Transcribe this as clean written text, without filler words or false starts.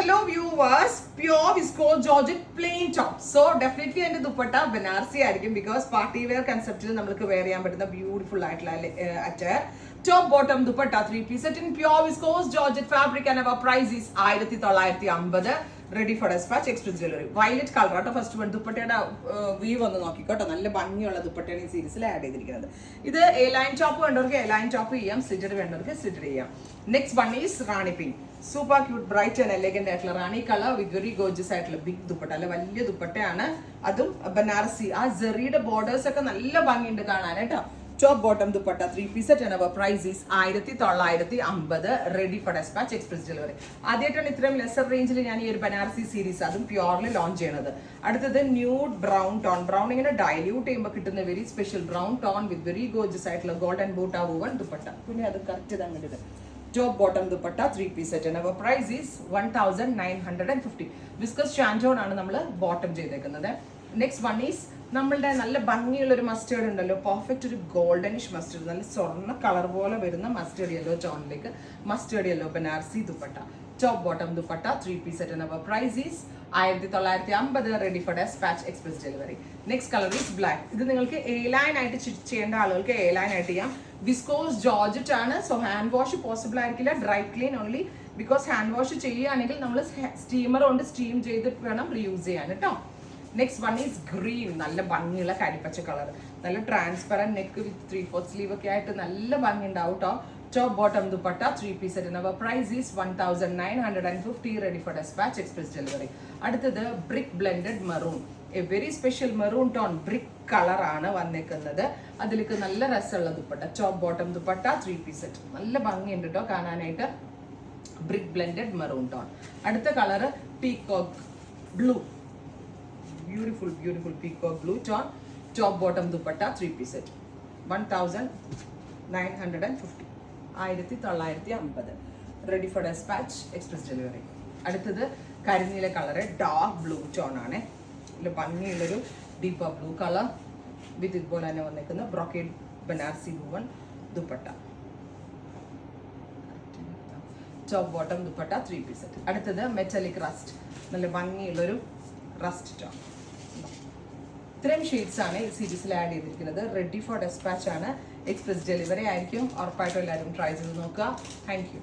Hello viewers, pure viscose georgette plain top. So definitely എൻ്റെ ദുപ്പട്ട ബനാറസി ആയിരിക്കും because party wear conceptൽ നമുക്ക് wear ചെയ്യാൻ പറ്റുന്ന beautiful ആയിട്ടുള്ള attire. Top bottom dupatta 3-piece set in pure viscose georgette fabric and our price is 1950. Ready for dispatch, express delivery. Violet color ആട്ടോ first one. ദുപ്പട്ടയുടെ we've ഒന്ന് നോക്കിക്കോട്ടോ, നല്ല ഭംഗിയുള്ള ദുപ്പട്ടയാണ് ഈ സീരീസിൽ ആഡ് ചെയ്തിരിക്കുന്നത്. ഇത് എ ലൈൻ ടോപ്പ് വേണ്ടവർക്ക് എ ലൈൻ ടോപ്പ് ചെയ്യാം, സ്ലിറ്റഡ് വേണ്ടവർക്ക് സ്ലിറ്റഡ് ചെയ്യാം. Next one is Rani pink. Super cute bright and elegant ആയിട്ടുള്ള റാണി കളർ വിത്ത് വെരി ഗോർജിയസ് ആയിട്ടുള്ള ബിഗ് ദുപ്പട്ട, അല്ല വലിയ ദുപ്പട്ടയാണ്. അതും ബനാറസി. ആ ജെറിയുടെ ബോർഡേഴ്സ് ഒക്കെ നല്ല ഭംഗിയുണ്ട് കാണാൻ കേട്ടോ. Top bottom dupatta 3-piece set and our price is 1950. Ready for dispatch, express delivery. ആദ്യമായിട്ടാണ് ഇത്രയും ലെസർ റേഞ്ചിൽ ഞാൻ ഈ ഒരു ബനാറസി സീരീസ് അതും പ്യോർലി ലോഞ്ച് ചെയ്യണത്. അടുത്തത് ന്യൂഡ് ബ്രൗൺ ടോൺ. ബ്രൗൺ ഇങ്ങനെ ഡൈല്യൂട്ട് ചെയ്യുമ്പോൾ കിട്ടുന്ന very special brown tone with very gorgeous ആയിട്ടുള്ള ഗോൾഡൻ ബൂട്ടാ വൂവൺ ദുപ്പട്ട. പിന്നെ അത് കറക്റ്റ് തന്നിട്ട് top bottom dupatta 3-piece set and our price is 1950. Viscose chinon ആണ് നമ്മൾ ബോട്ടം ചെയ്തേക്കുന്നത്. നെക്സ്റ്റ് വൺ ഈസ് നമ്മളുടെ നല്ല ഭംഗിയുള്ള ഒരു മസ്റ്റേർഡ് ഉണ്ടല്ലോ, പെർഫെക്റ്റ് ഒരു ഗോൾഡനിഷ് മസ്റ്റേർഡ്, നല്ല സ്വർണ്ണ കളർ പോലെ വരുന്ന മസ്റ്റേർഡ് യെല്ലോ ടോണിലേക്ക് mustard yellow Banarasi dupatta. Top bottom dupatta 3-piece set and our price is 1950. Ready for dispatch, express delivery. Next colour is black. ഇത് നിങ്ങൾക്ക് എ ലൈൻ ആയിട്ട് ചെയ്യേണ്ട ആളുകൾക്ക് എ ലൈൻ ആയിട്ട് ചെയ്യാം. വിസ്കോസ് ജോർജറ്റ് ആണ്, സോ ഹാൻഡ് വാഷ് പോസിബിൾ ആയിരിക്കില്ല, dry clean only. Because hand wash ചെയ്യുകയാണെങ്കിൽ നമ്മൾ സ്റ്റീമർ കൊണ്ട് സ്റ്റീം ചെയ്തിട്ട് വേണം റീയൂസ് ചെയ്യാൻ കേട്ടോ. Next one is green. നല്ല ഭംഗിയുള്ള കരിപ്പച്ച കളർ, നല്ല ട്രാൻസ്പെറന്റ് നെക്ക് വിത്ത് 3/4 സ്ലീവ് ഒക്കെ ആയിട്ട് നല്ല ഭംഗി ഉണ്ടാവും കേട്ടോ. Top bottom dupatta 3-piece set and our price is 1950. Ready for dispatch, express delivery. അടുത്തത് brick blended maroon. A very special maroon tone brick colour ആണ് വന്നേക്കുന്നത്. അതിലേക്ക് നല്ല രസമുള്ള ദുപ്പട്ട. Top bottom dupatta 3-piece set. നല്ല ഭംഗിയുണ്ട് കേട്ടോ കാണാനായിട്ട്. Brick blended maroon tone. അടുത്ത colour peacock blue. Beautiful peacock blue tone. Top bottom dupatta 3-piece set. 1950. 1950. Ready for dispatch, express delivery. അടുത്തത് കരിനീല കളർ ഡാർക്ക് ബ്ലൂ ടോൺ ആണ്. ഇതിൽ ഭംഗിയുള്ളൊരു ഡീപ്പർ ബ്ലൂ കളർ വിത്ത് ഇതുപോലെ തന്നെ വന്നേക്കുന്ന brocade Banarasi woven dupatta. Top bottom dupatta 3-piece set. അടുത്തത് മെറ്റാലിക് റസ്റ്റ്. നല്ല ഭംഗിയുള്ളൊരു റസ്റ്റ് ടോൺ. ഇത്രയും ഷെയ്ഡ്സ് ആണ് ഈ സീരീസിൽ ആഡ് ചെയ്തിരിക്കുന്നത്. റെഡി ഫോർ ഡെസ്പാച്ച് ആണ്, എക്സ്പ്രസ് ഡെലിവറി ആയിരിക്കും. ഉറപ്പായിട്ടും എല്ലാവരും ട്രൈ ചെയ്ത് നോക്കുക. Thank you.